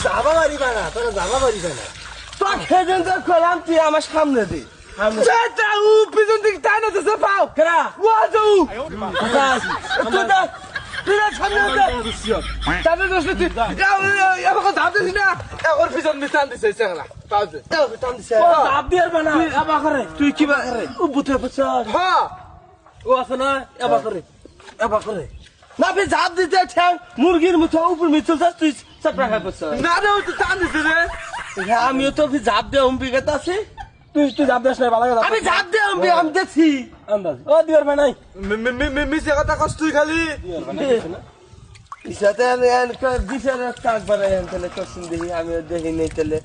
যাবা পারিবা না, তোরা যাবা পারিবা না। তোর সেদিন তো খোলাম তুই আমার সামনে দি পিছন দিকে টাই না তো পাও কেরা ও যাও তুই সামনে তাদের দোষ তুই আমাকে ধাপ দিস না ওর পিছন মিশান দিছে চেংলা পাও যে টান দিছে ধাপ দিয়ে না তুই আবা করে তুই কি বা করে ও বুতে পছা হ্যাঁ ও আছে না আবা করে না বে ধাপ দিতে ঠ্যাং মুরগির মতো উপর মিচল যাস তুই চাপড়া খাই পছা না রে ও তো টান দিছে রে হ্যাঁ আমিও তো ঝাপ দিয়ে হুমপিকে আছি তুই ঝাপ দিস না ভালো কথা আমি ঝাপ দিয়ে হুমপি আমি দেখছি আন্দাজ ও দিওর ভাই নাই মিছে কথা কস তুই খালি ইসাতে বিচারে কাক বানাই আনতে করছেন দেখি আমি দেখি নেই তাহলে